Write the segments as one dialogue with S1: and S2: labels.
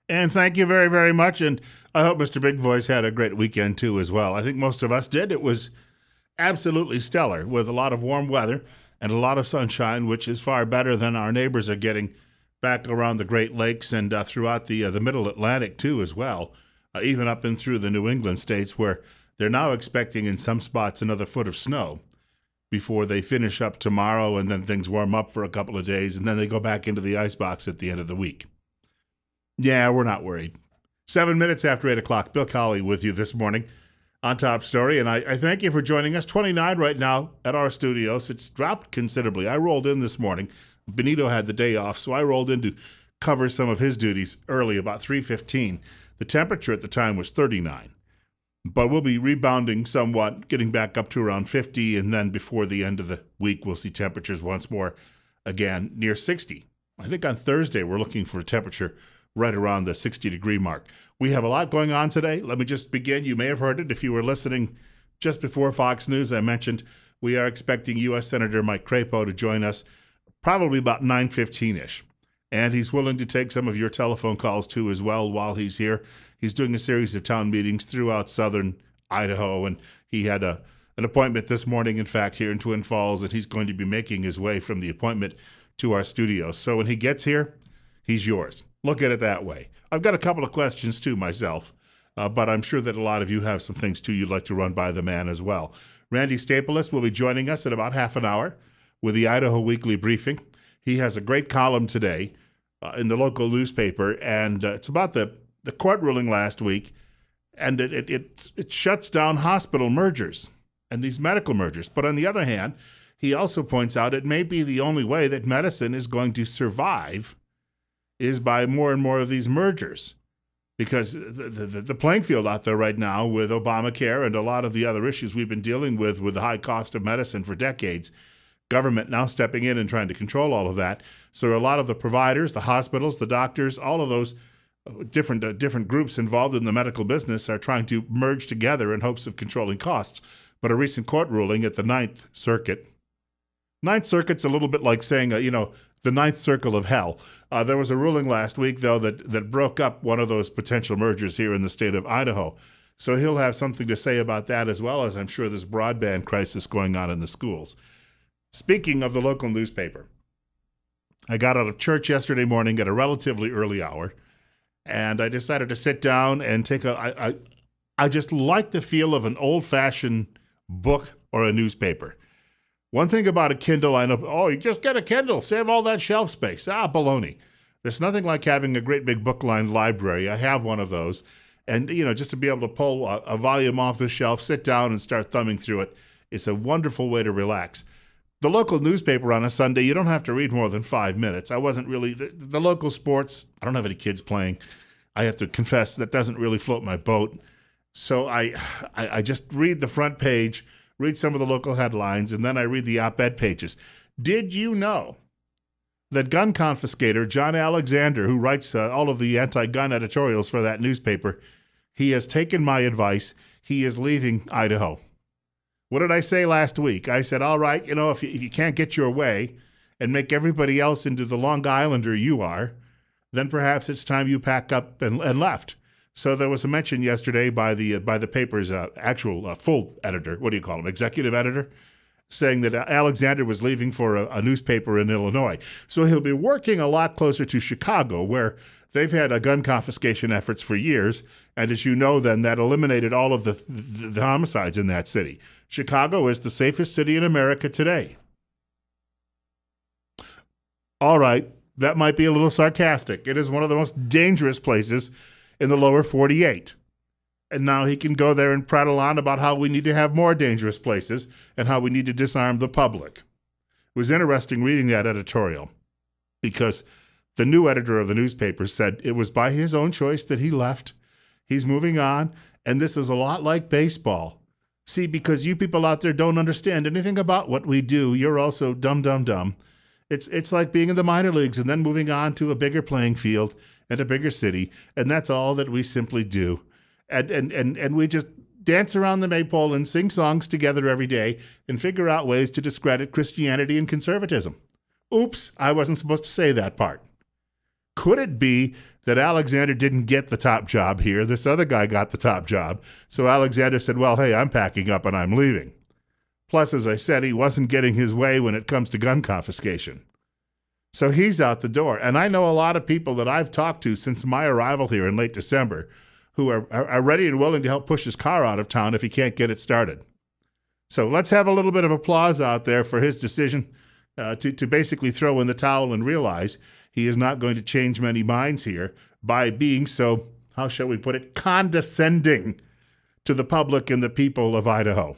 S1: And thank you very, very much. And I hope Mr. Big Voice had a great weekend too, as well. I think most of us did. It was absolutely stellar with a lot of warm weather and a lot of sunshine, which is far better than our neighbors are getting back around the Great Lakes and throughout the Middle Atlantic too, as well. Even up and through the New England states, where they're now expecting in some spots another foot of snow before they finish up tomorrow, and then things warm up for a couple of days, and then they go back into the icebox at the end of the week. Yeah, we're not worried. 7 minutes after 8 o'clock, Bill Colley with you this morning on Top Story, and I thank you for joining us. 29 right now at our studios. It's dropped considerably. I rolled in this morning. Benito had the day off, so I rolled in to cover some of his duties early, about 3:15. The temperature at the time was 39, but we'll be rebounding somewhat, getting back up to around 50, and then before the end of the week, we'll see temperatures once more again near 60. I think on Thursday, we're looking for a temperature right around the 60-degree mark. We have a lot going on today. Let me just begin. You may have heard it if you were listening just before Fox News. I mentioned we are expecting U.S. Senator Mike Crapo to join us probably about 9:15-ish. And he's willing to take some of your telephone calls, too, as well, while he's here. He's doing a series of town meetings throughout southern Idaho, and he had an appointment this morning, in fact, here in Twin Falls, and he's going to be making his way from the appointment to our studios. So when he gets here, he's yours. Look at it that way. I've got a couple of questions, too, myself, but I'm sure that a lot of you have some things, too, you'd like to run by the man as well. Randy Staples will be joining us in about half an hour with the Idaho Weekly Briefing. He has a great column today in the local newspaper, and it's about the court ruling last week, and it shuts down hospital mergers and these medical mergers. But on the other hand, he also points out it may be the only way that medicine is going to survive is by more and more of these mergers, because the playing field out there right now with Obamacare and a lot of the other issues we've been dealing with the high cost of medicine for decades, government now stepping in and trying to control all of that. So a lot of the providers, the hospitals, the doctors, all of those different groups involved in the medical business are trying to merge together in hopes of controlling costs. But a recent court ruling at the Ninth Circuit's a little bit like saying, the Ninth Circle of Hell. There was a ruling last week, though, that broke up one of those potential mergers here in the state of Idaho. So he'll have something to say about that, as well as I'm sure this broadband crisis going on in the schools. Speaking of the local newspaper, I got out of church yesterday morning at a relatively early hour, and I decided to sit down and I just like the feel of an old-fashioned book or a newspaper. One thing about a Kindle, I know, you just get a Kindle, save all that shelf space. Baloney. There's nothing like having a great big book-lined library. I have one of those. And, just to be able to pull a volume off the shelf, sit down and start thumbing through it, is a wonderful way to relax. The local newspaper on a Sunday, you don't have to read more than 5 minutes. I wasn't really, the local sports, I don't have any kids playing. I have to confess that doesn't really float my boat. So I just read the front page, read some of the local headlines, and then I read the op-ed pages. Did you know that gun confiscator John Alexander, who writes all of the anti-gun editorials for that newspaper, he has taken my advice. He is leaving Idaho. What did I say last week? I said, all right, if you can't get your way and make everybody else into the Long Islander you are, then perhaps it's time you pack up and left. So there was a mention yesterday by the paper's actual full editor, what do you call him, executive editor, saying that Alexander was leaving for a newspaper in Illinois. So he'll be working a lot closer to Chicago, where they've had gun confiscation efforts for years. And as you know, then that eliminated all of the homicides in that city. Chicago is the safest city in America today. All right, that might be a little sarcastic. It is one of the most dangerous places in the lower 48. And now he can go there and prattle on about how we need to have more dangerous places and how we need to disarm the public. It was interesting reading that editorial, because the new editor of the newspaper said it was by his own choice that he left. He's moving on, and this is a lot like baseball. See, because you people out there don't understand anything about what we do, you're also dumb. It's like being in the minor leagues and then moving on to a bigger playing field and a bigger city, and that's all that we simply do. And we just dance around the maypole and sing songs together every day and figure out ways to discredit Christianity and conservatism. Oops, I wasn't supposed to say that part. Could it be that Alexander didn't get the top job here? This other guy got the top job. So Alexander said, well, hey, I'm packing up and I'm leaving. Plus, as I said, he wasn't getting his way when it comes to gun confiscation. So he's out the door. And I know a lot of people that I've talked to since my arrival here in late December who are ready and willing to help push his car out of town if he can't get it started. So let's have a little bit of applause out there for his decision to basically throw in the towel and realize he is not going to change many minds here by being so, how shall we put it, condescending to the public and the people of Idaho.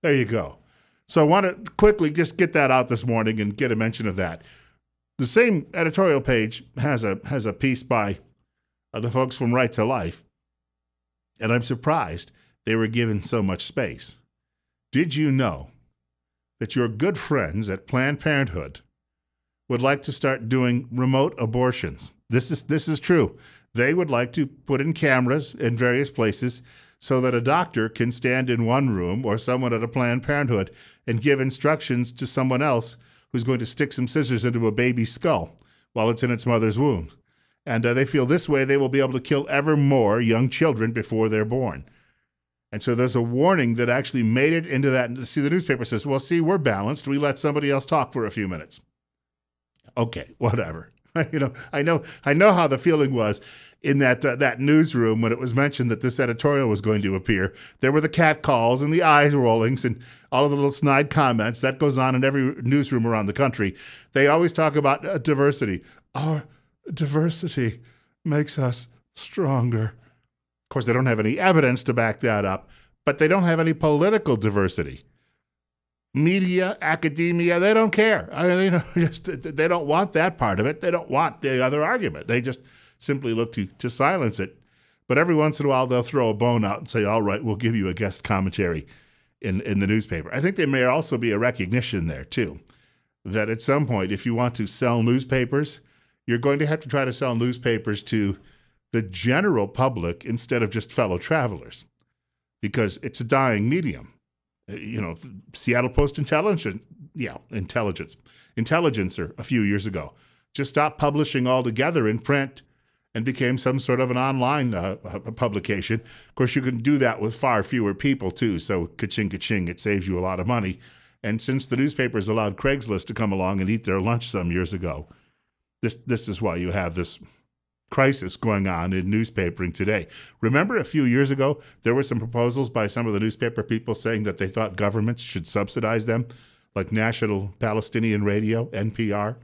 S1: There you go. So I want to quickly just get that out this morning and get a mention of that. The same editorial page has a piece by the folks from Right to Life, and I'm surprised they were given so much space. Did you know that your good friends at Planned Parenthood would like to start doing remote abortions? This is true. They would like to put in cameras in various places so that a doctor can stand in one room or someone at a Planned Parenthood and give instructions to someone else who's going to stick some scissors into a baby's skull while it's in its mother's womb. And they feel this way they will be able to kill ever more young children before they're born. And so there's a warning that actually made it into that. See, the newspaper says, well, see, we're balanced. We let somebody else talk for a few minutes. Okay, whatever. I know how the feeling was in that newsroom when it was mentioned that this editorial was going to appear. There were the cat calls and the eyes rollings and all of the little snide comments. That goes on in every newsroom around the country. They always talk about diversity. Our diversity makes us stronger. Of course, they don't have any evidence to back that up, but they don't have any political diversity. Media, academia, they don't care. They don't want that part of it. They don't want the other argument. They just simply look to silence it. But every once in a while, they'll throw a bone out and say, all right, we'll give you a guest commentary in the newspaper. I think there may also be a recognition there, too, that at some point, if you want to sell newspapers, you're going to have to try to sell newspapers to the general public instead of just fellow travelers, because it's a dying medium. Seattle Post Intelligencer a few years ago just stopped publishing altogether in print and became some sort of an online publication. Of course, you can do that with far fewer people too, so ka-ching, ka-ching, it saves you a lot of money. And since the newspapers allowed Craigslist to come along and eat their lunch some years ago, this is why you have this crisis going on in newspapering today. Remember a few years ago, there were some proposals by some of the newspaper people saying that they thought governments should subsidize them, like National Palestinian Radio, NPR.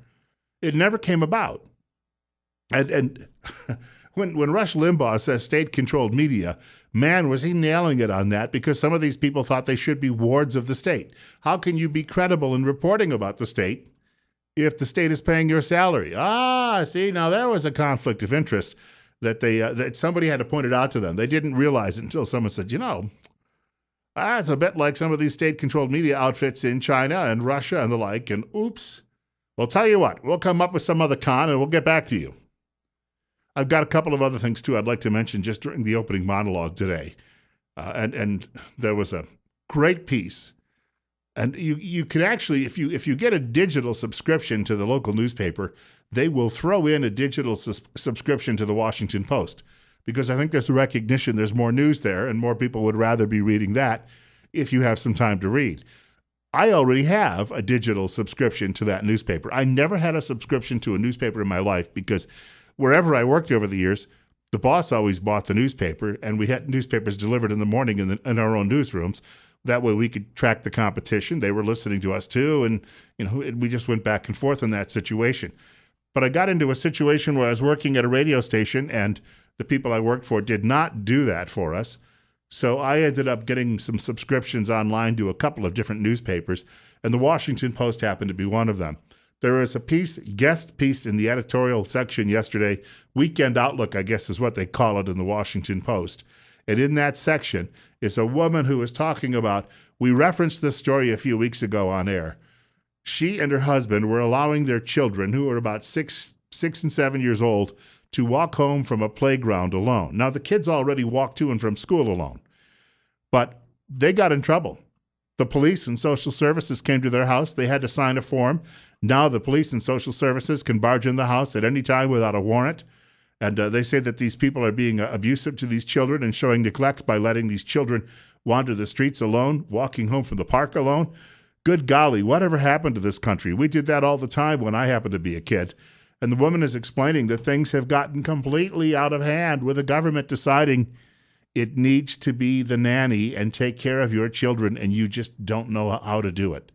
S1: It never came about. And when Rush Limbaugh says state-controlled media, man, was he nailing it on that, because some of these people thought they should be wards of the state. How can you be credible in reporting about the state if the state is paying your salary? See, now there was a conflict of interest that somebody had to point it out to them. They didn't realize it until someone said, it's a bit like some of these state-controlled media outfits in China and Russia and the like, and oops. Well, tell you what, we'll come up with some other con and we'll get back to you. I've got a couple of other things, too, I'd like to mention just during the opening monologue today. And there was a great piece. And you can actually, if you get a digital subscription to the local newspaper, they will throw in a digital subscription to the Washington Post, because I think there's a recognition there's more news there and more people would rather be reading that if you have some time to read. I already have a digital subscription to that newspaper. I never had a subscription to a newspaper in my life because wherever I worked over the years, the boss always bought the newspaper, and we had newspapers delivered in the morning in our own newsrooms. That way we could track the competition. They were listening to us too, and we just went back and forth in that situation. But I got into a situation where I was working at a radio station, and the people I worked for did not do that for us. So I ended up getting some subscriptions online to a couple of different newspapers, and the Washington Post happened to be one of them. There was a guest piece in the editorial section yesterday, Weekend Outlook, I guess is what they call it in the Washington Post. And in that section is a woman who is talking about, we referenced this story a few weeks ago on air. She and her husband were allowing their children, who were about 6 and 7 years old, to walk home from a playground alone. Now, the kids already walked to and from school alone, but they got in trouble The police and social services came to their house. They had to sign a form. Now the police and social services can barge in the house at any time without a warrant. And they say that these people are being abusive to these children and showing neglect by letting these children wander the streets alone, walking home from the park alone. Good golly, whatever happened to this country? We did that all the time when I happened to be a kid. And the woman is explaining that things have gotten completely out of hand with the government deciding it needs to be the nanny and take care of your children, and you just don't know how to do it.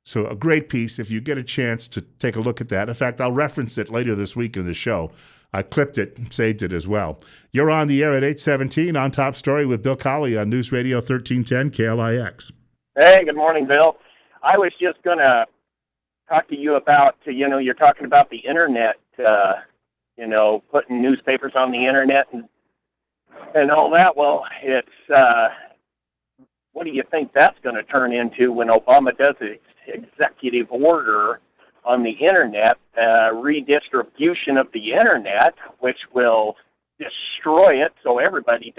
S1: So a great piece if you get a chance to take a look at that. In fact, I'll reference it later this week in the show. I clipped it, saved it as well. You're on the air at 8:17 on Top Story with Bill Colley on News Radio 1310 KLIX.
S2: Hey, good morning, Bill. I was just going to talk to you about, you're talking about the Internet, putting newspapers on the Internet and all that. Well, it's, what do you think that's going to turn into when Obama does an executive order on the Internet, redistribution of the Internet, which will destroy it so everybody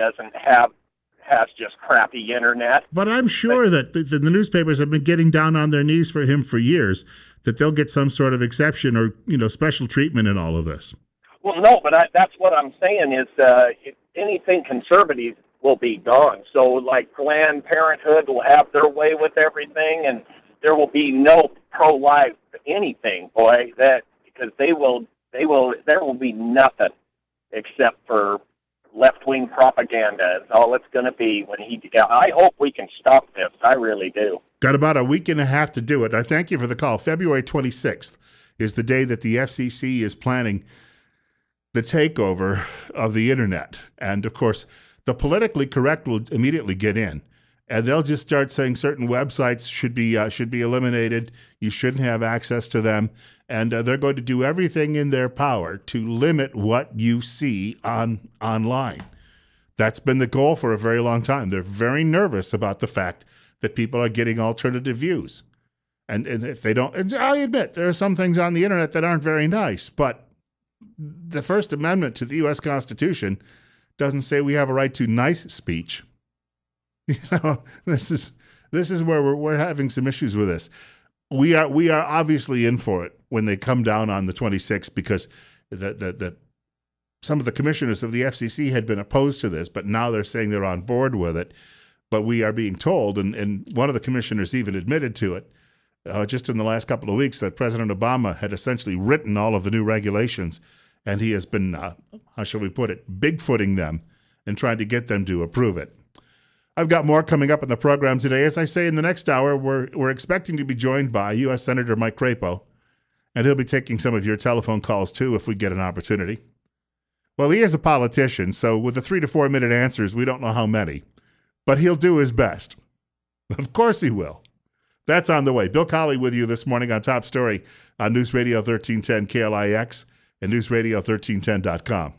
S2: has just crappy Internet.
S1: But I'm sure that the newspapers have been getting down on their knees for him for years, that they'll get some sort of exception or, special treatment in all of this.
S2: Well, no, but that's what I'm saying is if anything conservative will be gone. So, like, Planned Parenthood will have their way with everything, and there will be no pro-life anything, boy. Because there will be nothing except for left-wing propaganda. It's all it's going to be I hope we can stop this. I really do.
S1: Got about a week and a half to do it. I thank you for the call. February 26th is the day that the FCC is planning the takeover of the Internet. And, of course, the politically correct will immediately get in. And they'll just start saying certain websites should be eliminated. You shouldn't have access to them. And they're going to do everything in their power to limit what you see online. That's been the goal for a very long time. They're very nervous about the fact that people are getting alternative views. And if they don't, and I admit, there are some things on the Internet that aren't very nice, but the First Amendment to the U.S. Constitution doesn't say we have a right to nice speech. This is where we're having some issues with this. We are obviously in for it when they come down on the 26th because some of the commissioners of the FCC had been opposed to this, but now they're saying they're on board with it. But we are being told, and one of the commissioners even admitted to it just in the last couple of weeks, that President Obama had essentially written all of the new regulations, and he has been, how shall we put it, bigfooting them and trying to get them to approve it. I've got more coming up in the program today. As I say, in the next hour, we're expecting to be joined by U.S. Senator Mike Crapo, and he'll be taking some of your telephone calls, too, if we get an opportunity. Well, he is a politician, so with the 3 to 4 minute answers, we don't know how many. But he'll do his best. Of course he will. That's on the way. Bill Colley with you this morning on Top Story on News Radio 1310 KLIX and newsradio1310.com.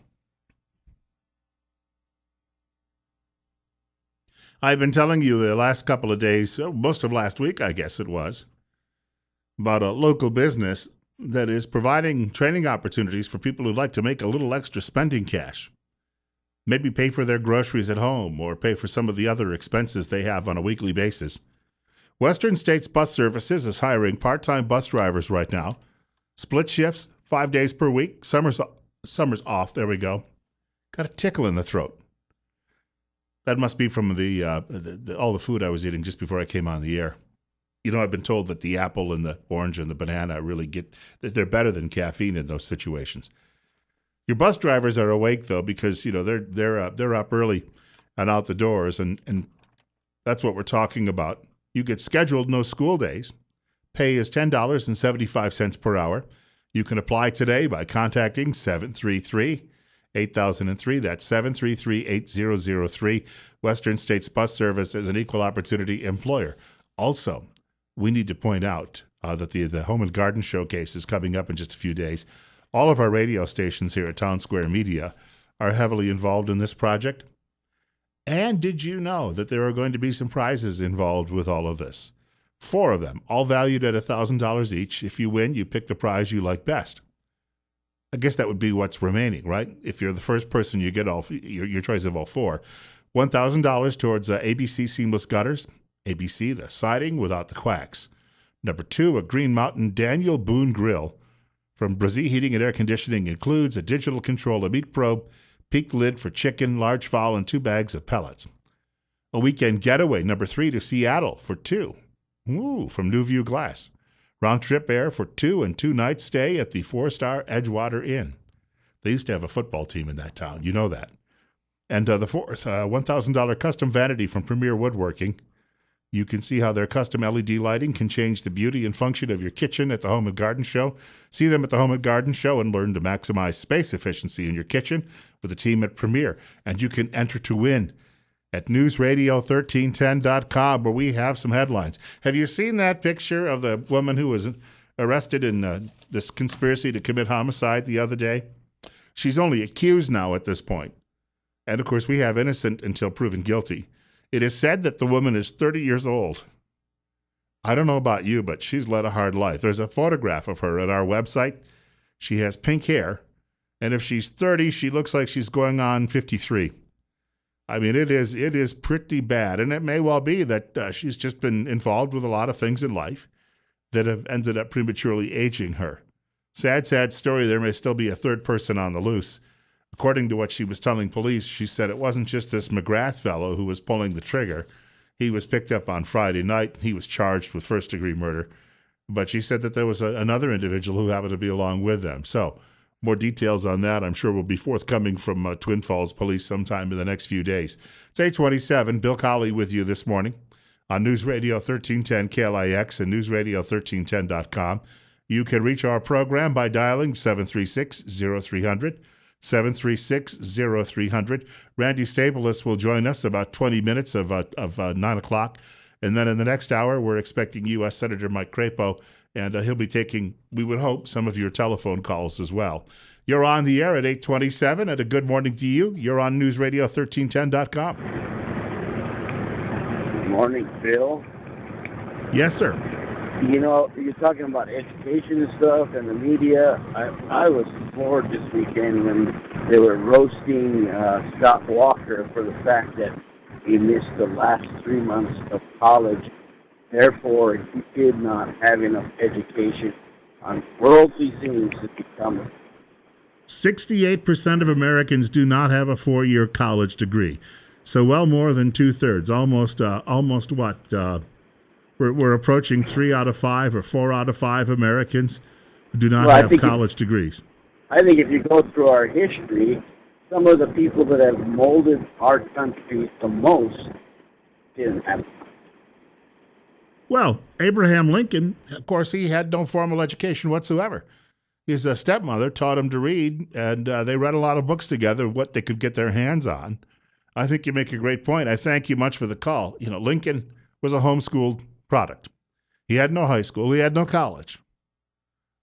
S1: I've been telling you the last couple of days, most of last week, I guess it was, about a local business that is providing training opportunities for people who'd like to make a little extra spending cash. Maybe pay for their groceries at home or pay for some of the other expenses they have on a weekly basis. Western States Bus Services is hiring part-time bus drivers right now. Split shifts, 5 days per week. Summer's off. There we go. Got a tickle in the throat. That must be from all the food I was eating just before I came on the air. I've been told that the apple and the orange and the banana that they're better than caffeine in those situations. Your bus drivers are awake though because they're up early and out the doors, and that's what we're talking about. You get scheduled no school days. Pay is $10.75 per hour. You can apply today by contacting 733-8003. That's 733-8003. Western States Bus Service is an equal opportunity employer. Also, we need to point out that the Home and Garden Showcase is coming up in just a few days. All of our radio stations here at Town Square Media are heavily involved in this project. And did you know that there are going to be some prizes involved with all of this? 4 of them, all valued at $1,000 each. If you win, you pick the prize you like best. I guess that would be what's remaining, right? If you're the first person, you get your choice of all 4. $1,000 towards ABC Seamless Gutters, ABC, the siding without the quacks. Number 2, a Green Mountain Daniel Boone grill from Brazil Heating and Air Conditioning includes a digital control, a meat probe, peaked lid for chicken, large fowl, and 2 bags of pellets. A weekend getaway, number 3, to Seattle for 2. Ooh, from New View Glass. Round-trip air for 2 and 2 nights stay at the 4-star Edgewater Inn. They used to have a football team in that town. You know that. And the fourth, $1,000 custom vanity from Premier Woodworking. You can see how their custom LED lighting can change the beauty and function of your kitchen at the Home and Garden Show. See them at the Home and Garden Show and learn to maximize space efficiency in your kitchen with the team at Premier. And you can enter to win at newsradio1310.com, where we have some headlines. Have you seen that picture of the woman who was arrested in this conspiracy to commit homicide the other day? She's only accused now at this point. And, of course, we have innocent until proven guilty. It is said that the woman is 30 years old. I don't know about you, but she's led a hard life. There's a photograph of her at our website. She has pink hair, and if she's 30, she looks like she's going on 53. I mean, it is pretty bad, and it may well be that she's just been involved with a lot of things in life that have ended up prematurely aging her. Sad, sad story. There may still be a third person on the loose. According to what she was telling police, she said it wasn't just this McGrath fellow who was pulling the trigger. He was picked up on Friday night. He was charged with first-degree murder. But she said that there was another individual who happened to be along with them. So more details on that, I'm sure, will be forthcoming from Twin Falls Police sometime in the next few days. It's 8:27. Bill Colley with you this morning on News Radio 1310 KLIX and newsradio1310.com. You can reach our program by dialing 736-0300. 736-0300. Randy Staples will join us about 20 minutes of 9 o'clock. And then in the next hour, we're expecting U.S. Senator Mike Crapo, and he'll be taking, we would hope, some of your telephone calls as well. You're on the air at 8:27, and a good morning to you. You're on newsradio1310.com.
S3: Good morning, Bill.
S1: Yes, sir.
S3: You know, you're talking about education and stuff and the media. I was bored this weekend when they were roasting Scott Walker for the fact that he missed the last 3 months of college. Therefore, he did not have enough education on worldly things to become
S1: 68% of Americans do not have a 4-year college degree. So well more than two-thirds, almost what? We're approaching 3 out of 5 or 4 out of 5 Americans who do not have college degrees.
S3: I think if you go through our history, some of the people that have molded our country the most didn't have.
S1: Well, Abraham Lincoln, of course, he had no formal education whatsoever. His stepmother taught him to read, and they read a lot of books together, what they could get their hands on. I think you make a great point. I thank you much for the call. You know, Lincoln was a homeschooled product. He had no high school. He had no college.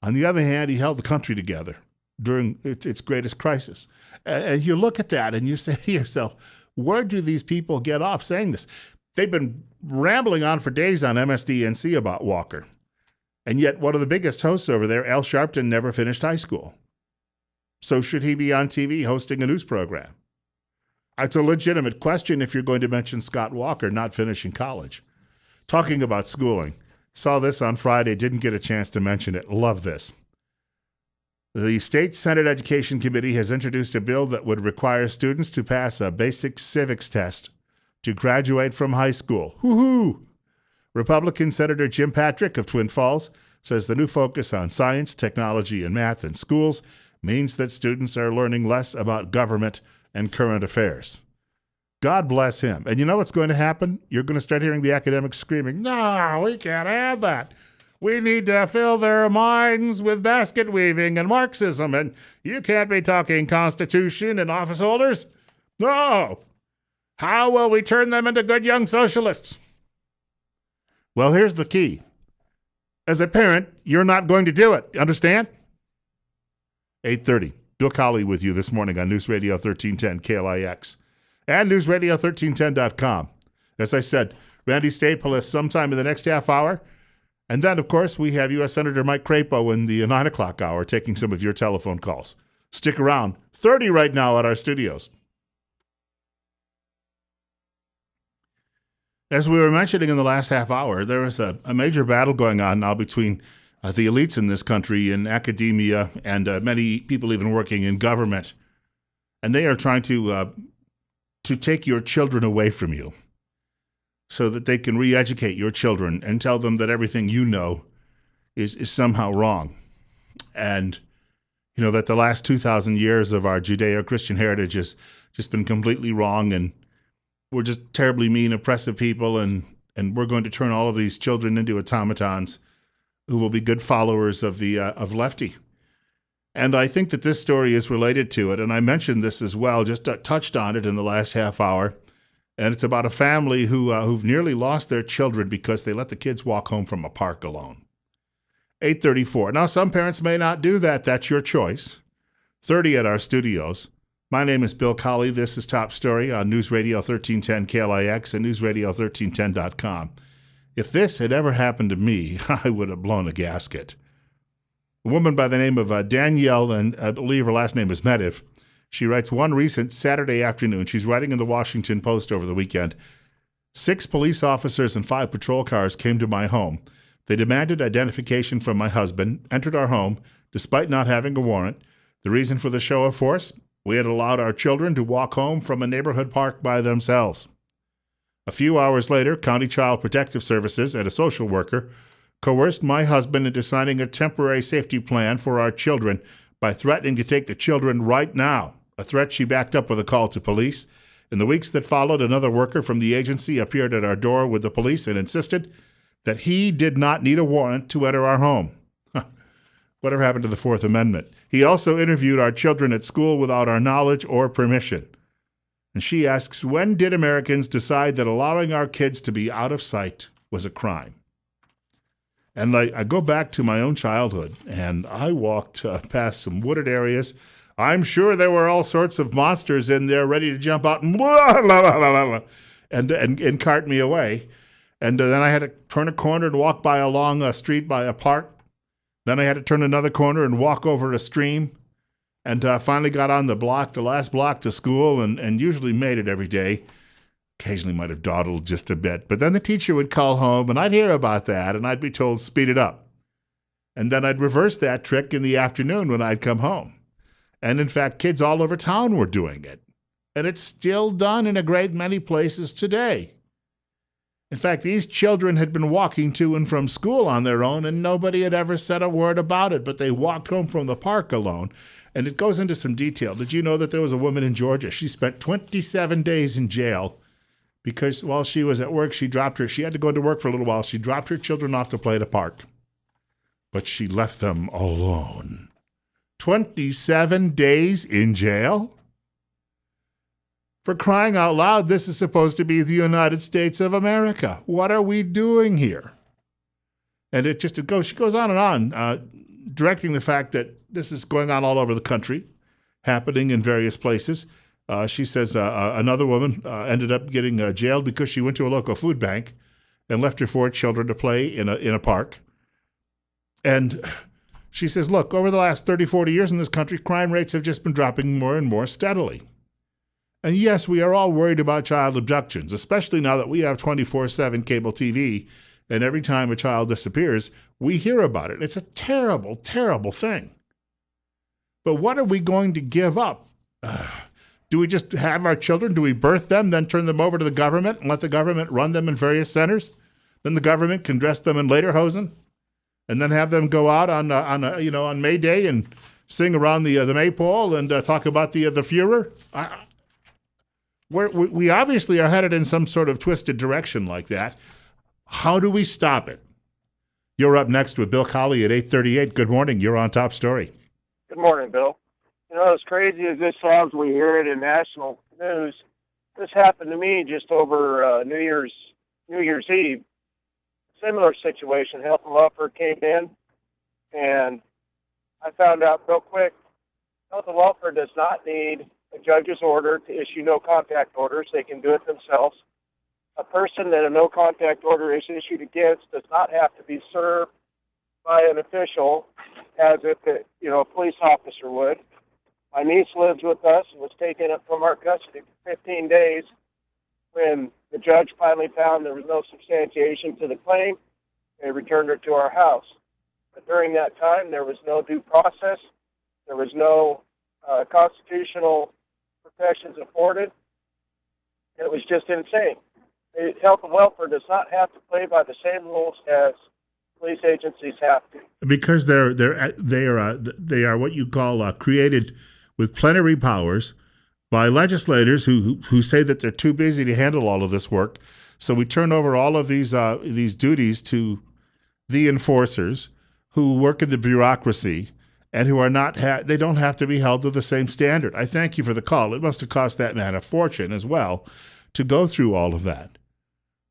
S1: On the other hand, he held the country together during its greatest crisis. And you look at that and you say to yourself, where do these people get off saying this? They've been rambling on for days on MSDNC about Walker. And yet one of the biggest hosts over there, Al Sharpton, never finished high school. So should he be on TV hosting a news program? It's a legitimate question if you're going to mention Scott Walker not finishing college. Talking about schooling, saw this on Friday, didn't get a chance to mention it. Love this. The State Senate Education Committee has introduced a bill that would require students to pass a basic civics test to graduate from high school. Woo-hoo! Republican Senator Jim Patrick of Twin Falls says the new focus on science, technology, and math in schools means that students are learning less about government and current affairs. God bless him. And you know what's going to happen? You're going to start hearing the academics screaming, no, we can't have that. We need to fill their minds with basket weaving and Marxism, and you can't be talking Constitution and office holders. No. How will we turn them into good young socialists? Well, here's the key. As a parent, you're not going to do it. Understand? 8:30. Bill Colley with you this morning on News Radio 1310 KLIX and newsradio1310.com. As I said, Randy Staples sometime in the next half hour. And then, of course, we have U.S. Senator Mike Crapo in the 9 o'clock hour taking some of your telephone calls. Stick around. 30 right now at our studios. As we were mentioning in the last half hour, there is a major battle going on now between the elites in this country, in academia, and many people even working in government. And they are trying to take your children away from you so that they can re-educate your children and tell them that everything you know is somehow wrong. And, you know, that the last 2,000 years of our Judeo-Christian heritage has just been completely wrong, and we're just terribly mean, oppressive people, and we're going to turn all of these children into automatons who will be good followers of the of Lefty. And I think that this story is related to it, and I mentioned this as well, just touched on it in the last half hour. And it's about a family who've nearly lost their children because they let the kids walk home from a park alone. 8:34. Now, some parents may not do that. That's your choice. 30 at our studios. My name is Bill Colley. This is Top Story on News Radio 1310 KLIX and newsradio1310.com. If this had ever happened to me, I would have blown a gasket. A woman by the name of Danielle, and I believe her last name is Mediv, she writes, one recent Saturday afternoon, she's writing in the Washington Post over the weekend, 6 police officers and 5 patrol cars came to my home. They demanded identification from my husband, entered our home, despite not having a warrant. The reason for the show of force? We had allowed our children to walk home from a neighborhood park by themselves. A few hours later, County Child Protective Services and a social worker coerced my husband into signing a temporary safety plan for our children by threatening to take the children right now, a threat she backed up with a call to police. In the weeks that followed, another worker from the agency appeared at our door with the police and insisted that he did not need a warrant to enter our home. Whatever happened to the Fourth Amendment? He also interviewed our children at school without our knowledge or permission. And she asks, when did Americans decide that allowing our kids to be out of sight was a crime? And I go back to my own childhood, and I walked past some wooded areas. I'm sure there were all sorts of monsters in there ready to jump out and blah, blah, blah, blah, blah, and cart me away. And then I had to turn a corner and walk by a long street by a park. Then I had to turn another corner and walk over a stream. And finally got on the last block to school, and usually made it every day. Occasionally might have dawdled just a bit. But then the teacher would call home, and I'd hear about that, and I'd be told, speed it up. And then I'd reverse that trick in the afternoon when I'd come home. And in fact, kids all over town were doing it. And it's still done in a great many places today. In fact, these children had been walking to and from school on their own, and nobody had ever said a word about it, but they walked home from the park alone. And it goes into some detail. Did you know that there was a woman in Georgia? She spent 27 days in jail because while she was at work, she had to go to work for a little while. She dropped her children off to play at a park. But she left them alone. 27 days in jail? For crying out loud, this is supposed to be the United States of America. What are we doing here? And she goes on and on, directing the fact that this is going on all over the country, happening in various places. She says another woman ended up getting jailed because she went to a local food bank and left her 4 children to play in a park. And she says, look, over the last 30, 40 years in this country, crime rates have just been dropping more and more steadily. And yes, we are all worried about child abductions, especially now that we have 24/7 cable TV, and every time a child disappears, we hear about it. It's a terrible, terrible thing. But what are we going to give up? Do we just have our children? Do we birth them, then turn them over to the government and let the government run them in various centers? Then the government can dress them in lederhosen, and then have them go out on May Day and sing around the maypole and talk about the Fuhrer. We obviously are headed in some sort of twisted direction like that. How do we stop it? You're up next with Bill Colley at 8:38. Good morning. You're on Top Story.
S2: Good morning, Bill. You know, as crazy as this sounds, we hear it in national news. This happened to me just over New Year's Eve. Similar situation. Hilton Welfare came in, and I found out real quick, Hilton Welfare does not need a judge's order to issue no contact orders. They can do it themselves. A person that a no contact order is issued against does not have to be served by an official as if a police officer would. My niece lives with us and was taken up from our custody for 15 days when The judge finally found there was no substantiation to the claim. They returned her to our house. But during that time, there was no due process. There was no constitutional protections afforded. It was just insane. Health and welfare does not have to play by the same rules as police agencies have to.
S1: Because they are what you call created with plenary powers by legislators who say that they're too busy to handle all of this work. So we turn over all of these duties to the enforcers who work in the bureaucracy and who are not they don't have to be held to the same standard. I thank you for the call. It must have cost that man a fortune as well to go through all of that.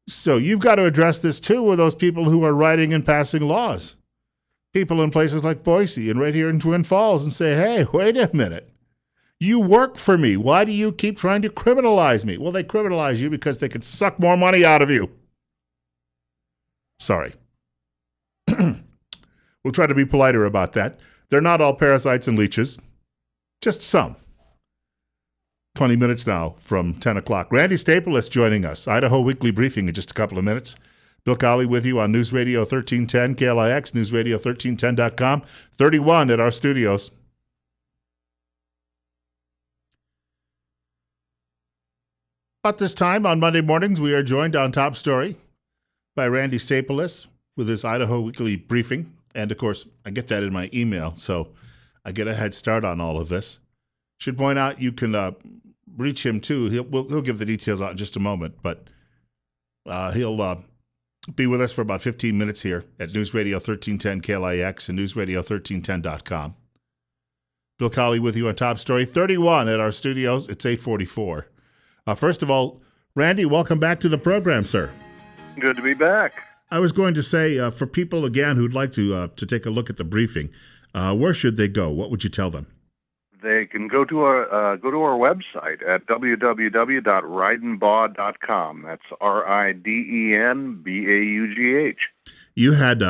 S1: So you've got to address this too with those people who are writing and passing laws. People in places like Boise and right here in Twin Falls, and say, hey, wait a minute. You work for me. Why do you keep trying to criminalize me? Well, they criminalize you because they could suck more money out of you. Sorry. We'll try to be politer about that. They're not all parasites and leeches, just some. 20 minutes now from 10 o'clock. Randy Staples joining us. Idaho Weekly Briefing in just a couple of minutes. Bill Colley with you on News Radio 1310 KLIX, newsradio1310.com, 31 at our studios. About this time on Monday mornings, we are joined on Top Story by Randy Staples with his Idaho Weekly Briefing. And, of course, I get that in my email, so I get a head start on all of this. Should point out you can reach him, too. He'll give the details out in just a moment, but he'll be with us for about 15 minutes here at News Radio 1310 KLIX and newsradio1310.com. Bill Colley with you on Top Story 31 at our studios. It's 8:44. First of all, Randy, welcome back to the program, sir.
S4: Good to be back.
S1: I was going to say, for people, again, who'd like to take a look at the briefing, where should they go? What would you tell them?
S4: They can go to our website at www.ridenbaugh.com. That's RIDENBAUGH. You had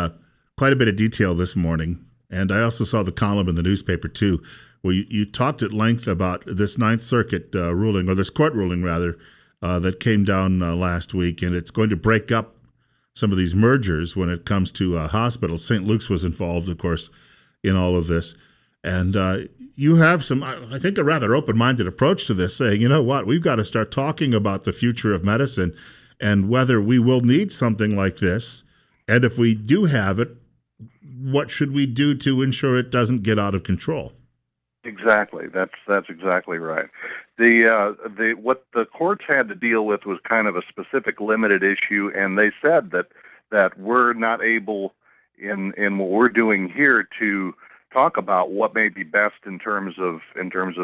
S1: quite a bit of detail this morning, and I also saw the column in the newspaper, too, where you talked at length about this Ninth Circuit ruling, or this court ruling, rather, that came down last week, and it's going to break up some of these mergers when it comes to hospitals. St. Luke's was involved, of course, in all of this. And you have some, I think, a rather open-minded approach to this, saying, you know what, we've got to start talking about the future of medicine and whether we will need something like this. And if we do have it, what should we do to ensure it doesn't get out of control?
S4: Exactly. That's exactly right. What the courts had to deal with was kind of a specific limited issue, and they said that we're not able in what we're doing here to talk about what may be best in terms of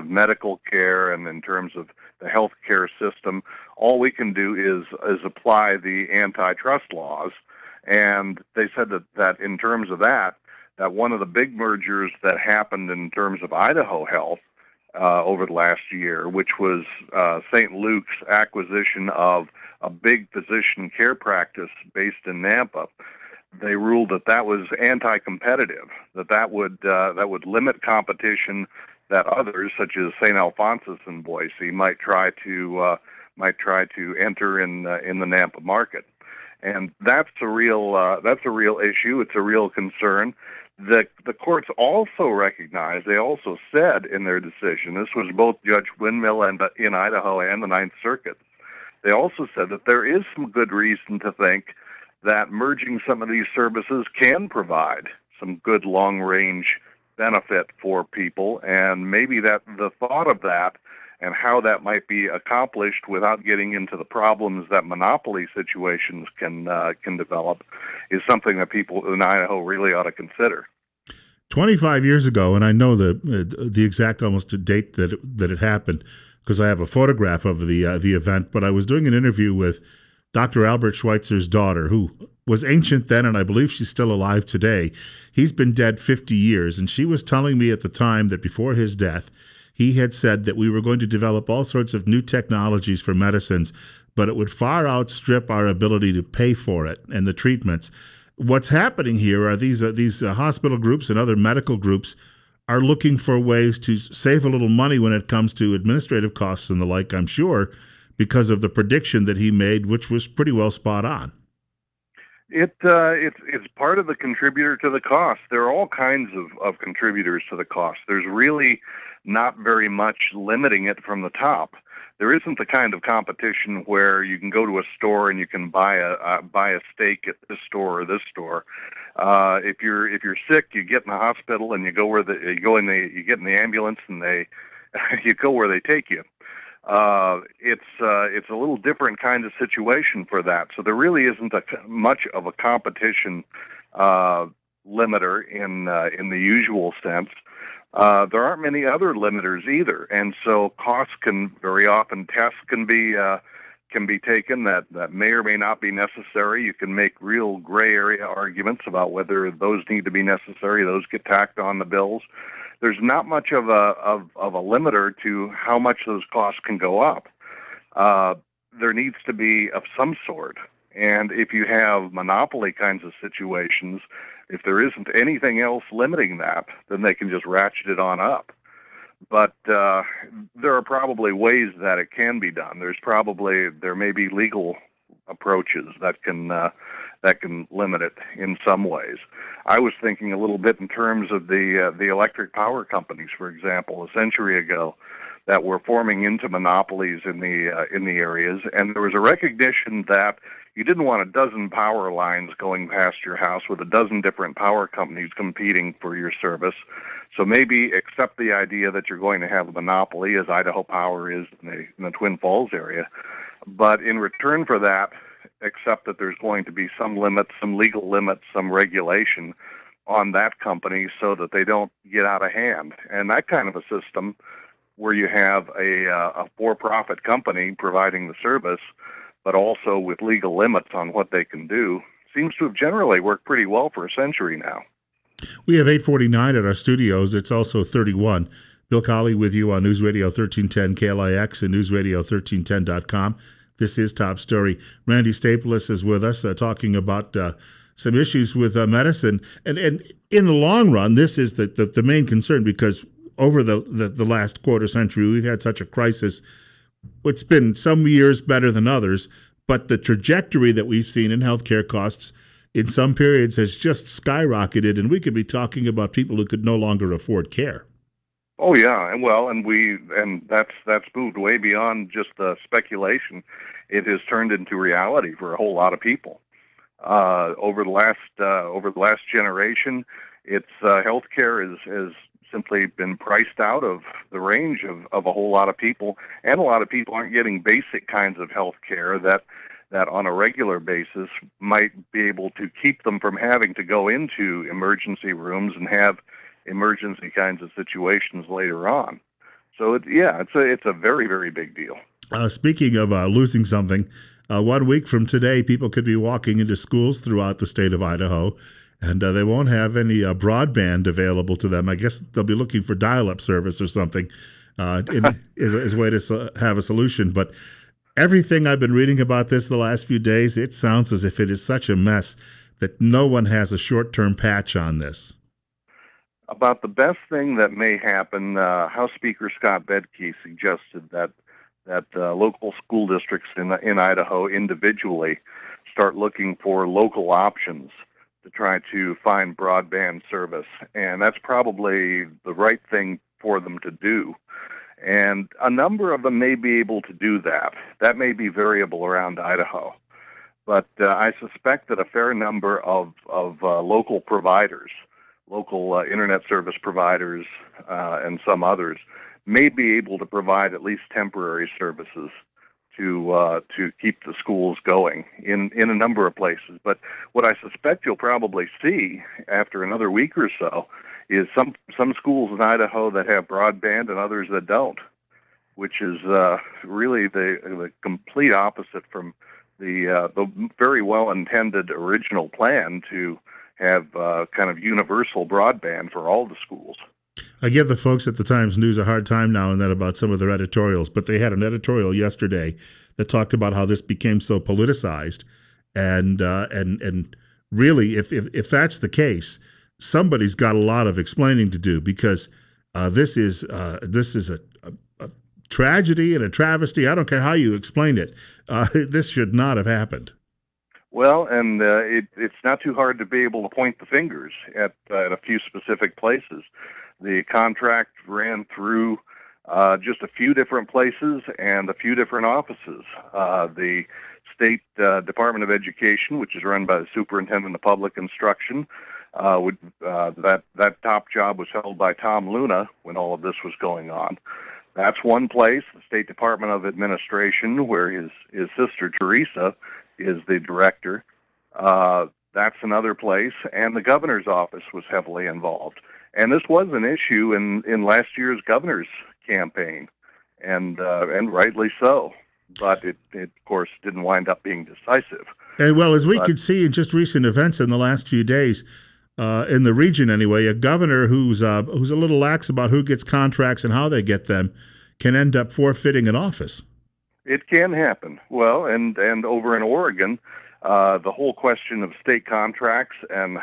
S4: medical care and in terms of the healthcare system. All we can do is apply the antitrust laws, and they said that in terms of that one of the big mergers that happened in terms of Idaho Health over the last year, which was St. Luke's acquisition of a big physician care practice based in Nampa, they ruled that was anti-competitive, that would limit competition that others, such as St. Alphonsus and Boise, might try to enter in the Nampa market, and that's a real issue. It's a real concern. The courts also recognized, they also said in their decision, this was both Judge Windmill and in Idaho and the Ninth Circuit, they also said that there is some good reason to think that merging some of these services can provide some good long-range benefit for people, and maybe that the thought of that and how that might be accomplished without getting into the problems that monopoly situations can develop is something that people in Idaho really ought to consider.
S1: 25 years ago, and I know the exact almost date that it happened because I have a photograph of the event, but I was doing an interview with Dr. Albert Schweitzer's daughter, who was ancient then, and I believe she's still alive today. He's been dead 50 years, and she was telling me at the time that before his death, he had said that we were going to develop all sorts of new technologies for medicines, but it would far outstrip our ability to pay for it and the treatments. What's happening here are these hospital groups and other medical groups are looking for ways to save a little money when it comes to administrative costs and the like, I'm sure, because of the prediction that he made, which was pretty well spot on.
S4: It's part of the contributor to the cost. There are all kinds of contributors to the cost. There's really not very much limiting it from the top. There isn't the kind of competition where you can go to a store and you can buy a steak at this store or this store. If you're sick, you get in the hospital and you get in the ambulance and you go where they take you. It's a little different kind of situation for that. So there really isn't much of a competition limiter in the usual sense. There aren't many other limiters either, and so costs can very often tests can be taken that may or may not be necessary. You can make real gray area arguments about whether those need to be necessary. Those get tacked on the bills. There's not much of a limiter to how much those costs can go up. There needs to be of some sort, and if you have monopoly kinds of situations, if there isn't anything else limiting that, then they can just ratchet it on up. But there are probably ways that it can be done. There may be legal approaches that can limit it in some ways. I was thinking a little bit in terms of the electric power companies, for example, a century ago, that were forming into monopolies in the areas, and there was a recognition that you didn't want a dozen power lines going past your house with a dozen different power companies competing for your service. So maybe accept the idea that you're going to have a monopoly, as Idaho Power is in the Twin Falls area, but in return for that, accept that there's going to be some limits, some legal limits, some regulation on that company so that they don't get out of hand. And that kind of a system where you have a for-profit company providing the service, but also with legal limits on what they can do, seems to have generally worked pretty well for a century now.
S1: We have 8:49 at our studios. It's also 31. Bill Colley with you on News Radio 1310 KLIX and newsradio1310.com. This is Top Story. Randy Staples is with us talking about some issues with medicine. And in the long run, this is the main concern, because over the last quarter century, we've had such a crisis. It's been some years better than others, but the trajectory that we've seen in healthcare costs in some periods has just skyrocketed, and we could be talking about people who could no longer afford care.
S4: Oh yeah, and that's moved way beyond just the speculation. It has turned into reality for a whole lot of people. Over the last generation, its healthcare has simply been priced out of the range of a whole lot of people, and a lot of people aren't getting basic kinds of health care that on a regular basis might be able to keep them from having to go into emergency rooms and have emergency kinds of situations later on. So it's a very, very big deal.
S1: Speaking of losing something, 1 week from today, people could be walking into schools throughout the state of Idaho, and they won't have any broadband available to them. I guess they'll be looking for dial-up service or something as a way to have a solution. But everything I've been reading about this the last few days, it sounds as if it is such a mess that no one has a short-term patch on this.
S4: About the best thing that may happen, House Speaker Scott Bedke suggested that local school districts in Idaho individually start looking for local options to try to find broadband service, and that's probably the right thing for them to do. And a number of them may be able to do that. That may be variable around Idaho, but I suspect that a fair number of local providers, local internet service providers, and some others may be able to provide at least temporary services to keep the schools going in a number of places. But what I suspect you'll probably see after another week or so is some schools in Idaho that have broadband and others that don't, which is really the complete opposite from the very well-intended original plan to have kind of universal broadband for all the schools.
S1: I give the folks at the Times News a hard time now and then about some of their editorials, but they had an editorial yesterday that talked about how this became so politicized, and really, if that's the case, somebody's got a lot of explaining to do, because this is a tragedy and a travesty. I don't care how you explain it. This should not have happened.
S4: Well, and it's not too hard to be able to point the fingers at a few specific places. The contract ran through just a few different places and a few different offices. The State Department of Education, which is run by the Superintendent of Public Instruction, that top job was held by Tom Luna when all of this was going on. That's one place. The State Department of Administration, where his sister Teresa is the director. That's another place. And the governor's office was heavily involved. And this was an issue in last year's governor's campaign, and rightly so. But it of course didn't wind up being decisive.
S1: And well, as we could see in just recent events in the last few days, in the region anyway, a governor who's a little lax about who gets contracts and how they get them can end up forfeiting an office.
S4: It can happen. Well, and over in Oregon, the whole question of state contracts and